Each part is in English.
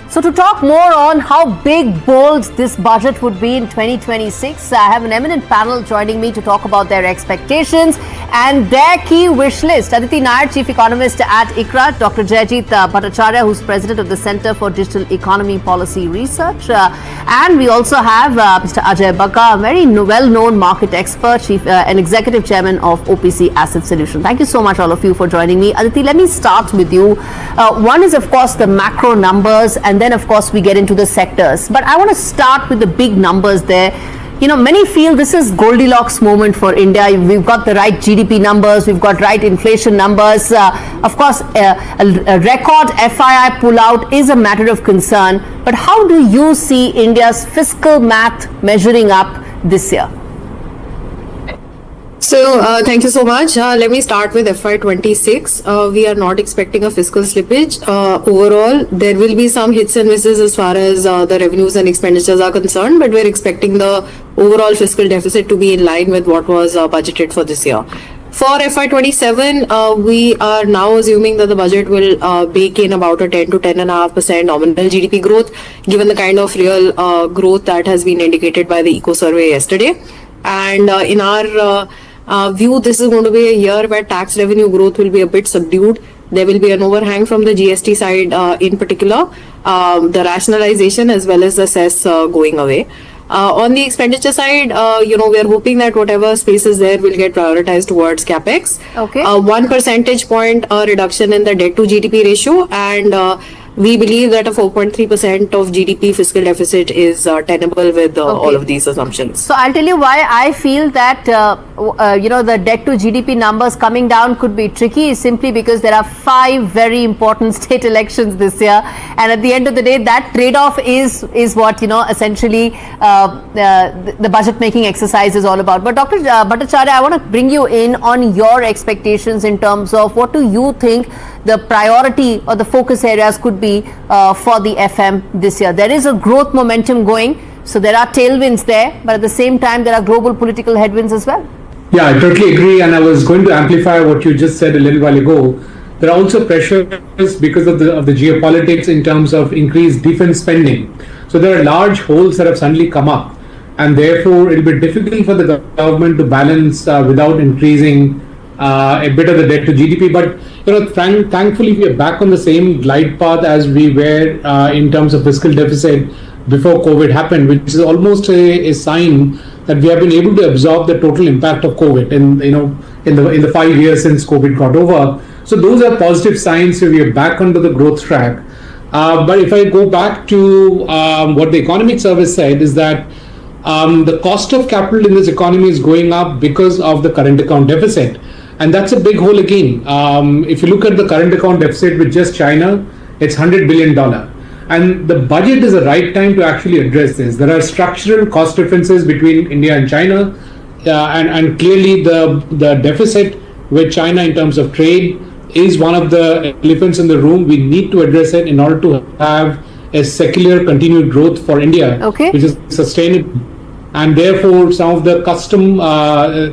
So to talk more on how big, bold this budget would be in 2026, I have an eminent panel joining me to talk about their expectations and their key wish list. Aditi Nair, Chief Economist at ICRA, Dr. Jayajit Bhattacharya, who's President of the Center for Digital Economy Policy Research, and we also have Mr. Ajay Bakka, a very well-known market expert, and Executive Chairman of OPC Asset Solutions. Thank you so much, all of you, for joining me. Aditi, let me start with you. One is, of course, the macro numbers, and then, of course, we get into the sectors. But I want to start with the big numbers there. You know, many feel this is Goldilocks moment for India. We've got the right GDP numbers, we've got right inflation numbers. Of course, a record FII pullout is a matter of concern. But how do you see India's fiscal math measuring up this year? So, thank you so much. Let me start with FY26. We are not expecting a fiscal slippage. Overall, there will be some hits and misses as far as the revenues and expenditures are concerned, but we're expecting the overall fiscal deficit to be in line with what was budgeted for this year. For FY27, we are now assuming that the budget will bake in about a 10 to 10.5% nominal GDP growth, given the kind of real growth that has been indicated by the ECO survey yesterday. And in our view, this is going to be a year where tax revenue growth will be a bit subdued. There will be an overhang from the GST side in particular, the rationalization as well as the cess going away. On the expenditure side, we are hoping that whatever space is there will get prioritized towards capex. Okay. 1 percentage point reduction in the debt to GDP ratio, and we believe that a 4.3% of GDP fiscal deficit is tenable with all of these assumptions. So I'll tell you why I feel that the debt to GDP numbers coming down could be tricky, is simply because there are 5 very important state elections this year, and at the end of the day, that trade-off is what essentially the budget making exercise is all about. But Dr. Bhattacharya, I want to bring you in on your expectations in terms of what do you think the priority or the focus areas could be for the FM this year. There is a growth momentum going, so there are tailwinds there, but at the same time there are global political headwinds as well. Yeah, I totally agree, and I was going to amplify what you just said a little while ago. There are also pressures because of the geopolitics in terms of increased defense spending. So there are large holes that have suddenly come up, and therefore it will be difficult for the government to balance without increasing a bit of the debt to GDP. But thankfully we are back on the same glide path as we were in terms of fiscal deficit before COVID happened, which is almost a sign that we have been able to absorb the total impact of COVID in the 5 years since COVID got over. So those are positive signs. So we are back onto the growth track. But if I go back to what the economic service said, is that the cost of capital in this economy is going up because of the current account deficit. And that's a big hole again. If you look at the current account deficit with just China, it's $100 billion. And the budget is the right time to actually address this. There are structural cost differences between India and China. And clearly the deficit with China in terms of trade is one of the elephants in the room. We need to address it in order to have a secular continued growth for India, which is sustainable. And therefore, some of the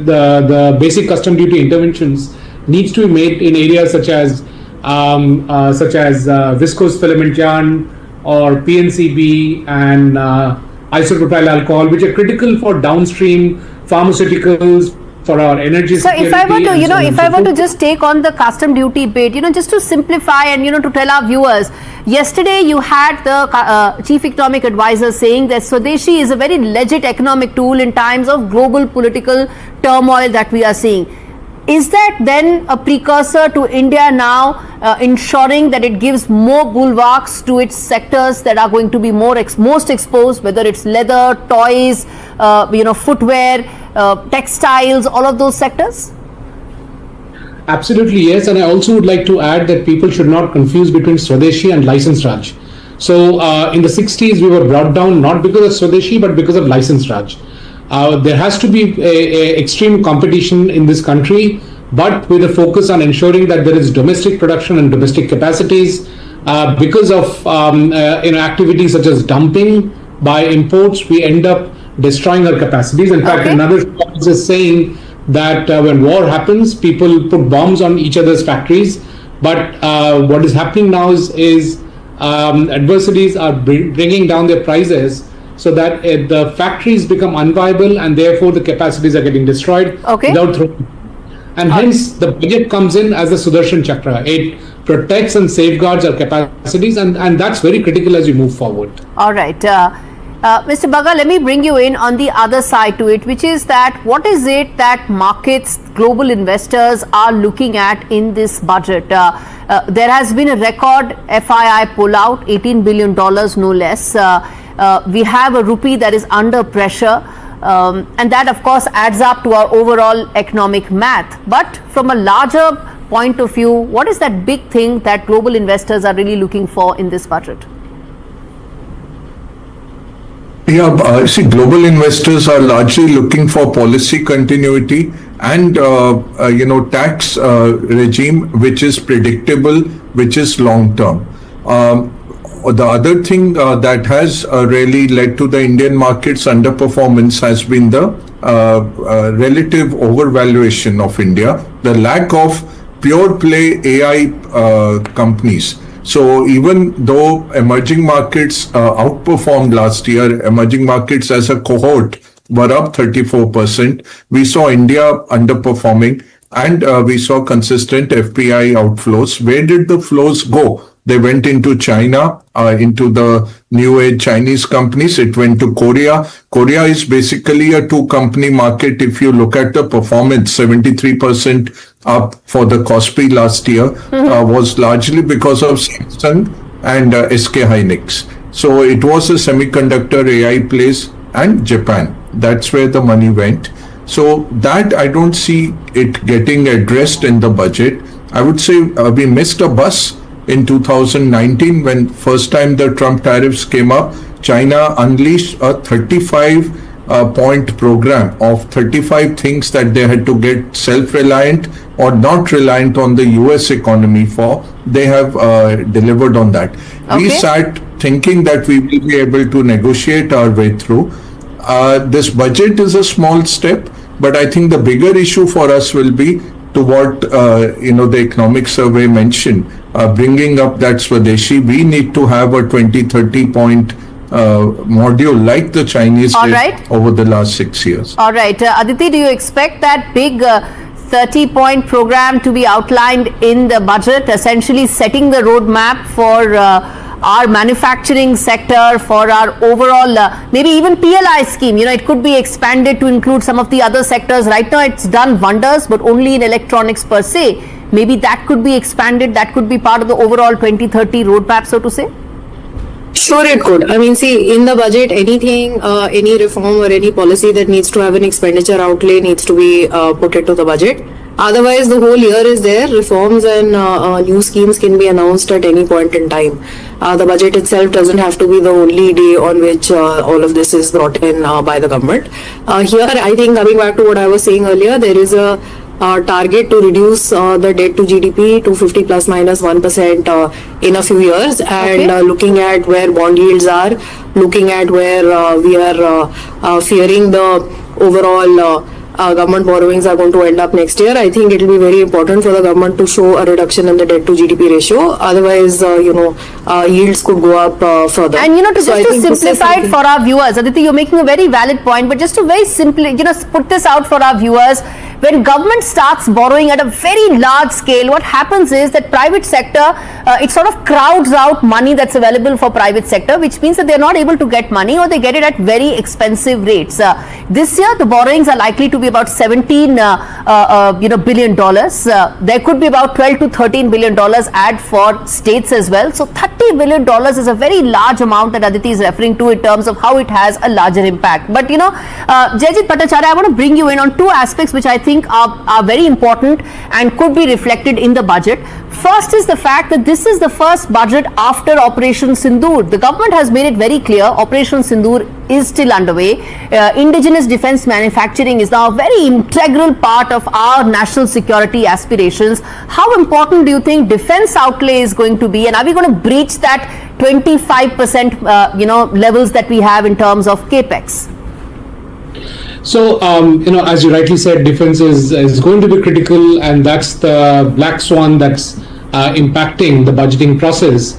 the basic custom duty interventions needs to be made in areas such as viscose filament yarn or PNCB and isopropyl alcohol, which are critical for downstream pharmaceuticals, for our energy security. So if I were to just take on the custom duty bit, just to simplify and to tell our viewers, yesterday you had the chief economic advisor saying that Swadeshi is a very legit economic tool in times of global political turmoil that we are seeing. Is that then a precursor to India now ensuring that it gives more bulwarks to its sectors that are going to be most exposed, whether it's leather, toys, footwear, textiles, all of those sectors? Absolutely, yes. And I also would like to add that people should not confuse between Swadeshi and license Raj. So in the 60s, we were brought down not because of Swadeshi, but because of license Raj. There has to be a extreme competition in this country, but with a focus on ensuring that there is domestic production and domestic capacities. Because of activities such as dumping by imports, we end up destroying our capacities. In fact, another is saying that when war happens, people put bombs on each other's factories. But what is happening now is adversaries are bringing down their prices so that the factories become unviable and therefore the capacities are getting destroyed without throwing. And hence the budget comes in as the Sudarshan Chakra. It protects and safeguards our capacities, and that's very critical as we move forward. All right. Mr. Bagga, let me bring you in on the other side to it, which is that what is it that markets, global investors are looking at in this budget? There has been a record FII pullout, $18 billion no less. We have a rupee that is under pressure. And that, of course, adds up to our overall economic math. But from a larger point of view, what is that big thing that global investors are really looking for in this budget? Yeah, see, global investors are largely looking for policy continuity and, tax regime which is predictable, which is long term. The other thing that has really led to the Indian market's underperformance has been the relative overvaluation of India, the lack of pure play AI companies. So even though emerging markets outperformed last year, emerging markets as a cohort were up 34%, we saw India underperforming, and we saw consistent FPI outflows. Where did the flows go? They went into China, into the new age Chinese companies. It went to Korea. Korea is basically a two-company market. If you look at the performance, 73% up for the Kospi last year was largely because of Samsung and SK Hynix. So it was a semiconductor AI place and Japan. That's where the money went. So that I don't see it getting addressed in the budget. I would say we missed a bus in 2019 when first time the Trump tariffs came up. China unleashed a 35 point program of 35 things that they had to get self-reliant or not reliant on the US economy for. They have delivered on that. We sat thinking that we will be able to negotiate our way through. This budget is a small step, but I think the bigger issue for us will be to what the economic survey mentioned, bringing up that Swadeshi. We need to have a 20-30 point module like the Chinese did over the last 6 years. All right. Aditi, do you expect that big 30-point program to be outlined in the budget, essentially setting the roadmap for our manufacturing sector, for our overall, maybe even PLI scheme? It could be expanded to include some of the other sectors. Right now, it's done wonders, but only in electronics per se. Maybe that could be expanded. That could be part of the overall 2030 roadmap, so to say. Sure, it could. I mean, see, in the budget, anything, any reform or any policy that needs to have an expenditure outlay needs to be put into the budget. Otherwise, the whole year is there. Reforms and new schemes can be announced at any point in time. The budget itself doesn't have to be the only day on which all of this is brought in by the government. Here, I think, coming back to what I was saying earlier, there is a target to reduce the debt to GDP to 50 plus minus 1% in a few years, and looking at where bond yields are, looking at where we are fearing the overall government borrowings are going to end up next year. I think it will be very important for the government to show a reduction in the debt to GDP ratio. Otherwise, yields could go up further. And to simplify it for our viewers, Aditi, you're making a very valid point, but just to very simply, put this out for our viewers. When government starts borrowing at a very large scale, what happens is that private sector, it sort of crowds out money that's available for private sector, which means that they're not able to get money, or they get it at very expensive rates. This year, the borrowings are likely to be about $17 billion. There could be about $12 to $13 billion add for states as well. So $30 billion is a very large amount that Aditi is referring to in terms of how it has a larger impact. But Jayajit Bhattacharya, I want to bring you in on two aspects which I think are very important and could be reflected in the budget. First is the fact that this is the first budget after Operation Sindoor. The government has made it very clear Operation Sindoor is still underway. Indigenous defense manufacturing is now a very integral part of our national security aspirations. How important do you think defense outlay is going to be, and are we going to breach that 25% levels that we have in terms of capex? So, as you rightly said, defense is going to be critical, and that's the black swan that's impacting the budgeting process.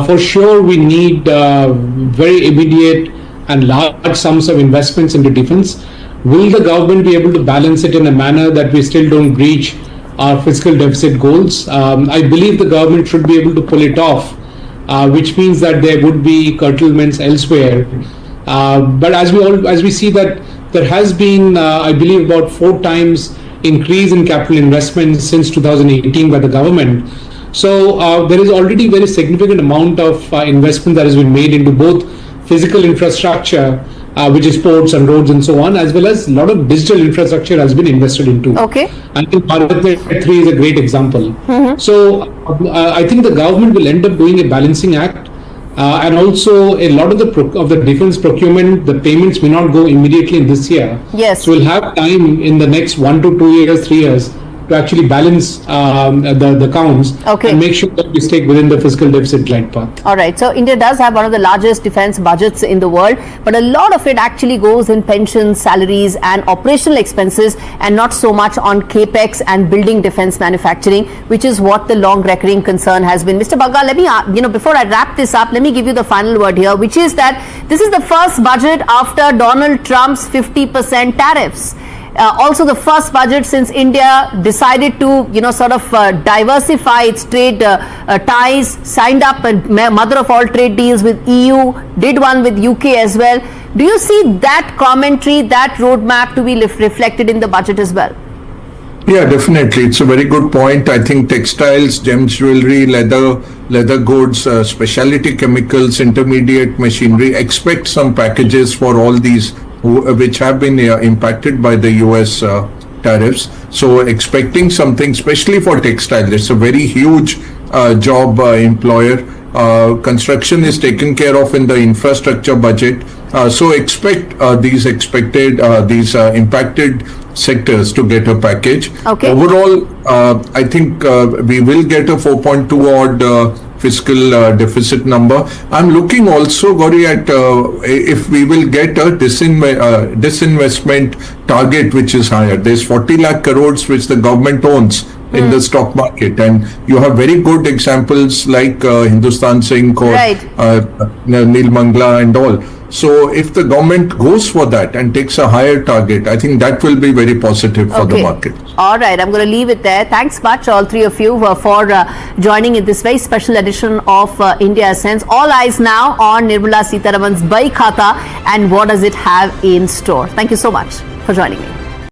For sure, we need very immediate and large sums of investments into defense. Will the government be able to balance it in a manner that we still don't breach our fiscal deficit goals? I believe the government should be able to pull it off, which means that there would be curtailments elsewhere. But as we see that there has been, I believe, about 4 times increase in capital investment since 2018 by the government. So there is already very significant amount of investment that has been made into both physical infrastructure, which is ports and roads and so on, as well as a lot of digital infrastructure has been invested into. Okay. I think Bharat 3 is a great example. So I think the government will end up doing a balancing act. And also a lot of the defense procurement, the payments may not go immediately in this year. Yes. So we'll have time in the next 1 to 2 years, 3 years to actually balance the accounts and make sure that we stay within the fiscal deficit glide path. All right. So India does have one of the largest defense budgets in the world, but a lot of it actually goes in pensions, salaries and operational expenses, and not so much on capex and building defense manufacturing, which is what the long recurring concern has been. Mr. Bagga, let me, before I wrap this up, let me give you the final word here, which is that this is the first budget after Donald Trump's 50% tariffs. Also the first budget since India decided to, sort of diversify its trade ties, signed up and mother of all trade deals with EU, did one with UK as well. Do you see that commentary, that roadmap to be reflected in the budget as well? Yeah, definitely. It's a very good point. I think textiles, gems, jewelry, leather goods, specialty chemicals, intermediate machinery, expect some packages for all these which have been impacted by the US tariffs. So expecting something, especially for textile, it's a very huge job employer. Construction is taken care of in the infrastructure budget. So expect these impacted sectors to get a package. Okay. Overall, I think we will get a 4.2 odd fiscal deficit number. I'm looking also, Gauri, at if we will get a disinvestment target which is higher. There's 40 lakh crores which the government owns in the stock market, and you have very good examples like Hindustan Zinc or Nil Mangla and all. So if the government goes for that and takes a higher target, I think that will be very positive for the market. All right, I'm going to leave it there. Thanks much, all three of you, for joining in this very special edition of India Essence. All eyes now on Nirmala Sitharaman's Bai Khata and what does it have in store. Thank you so much for joining me.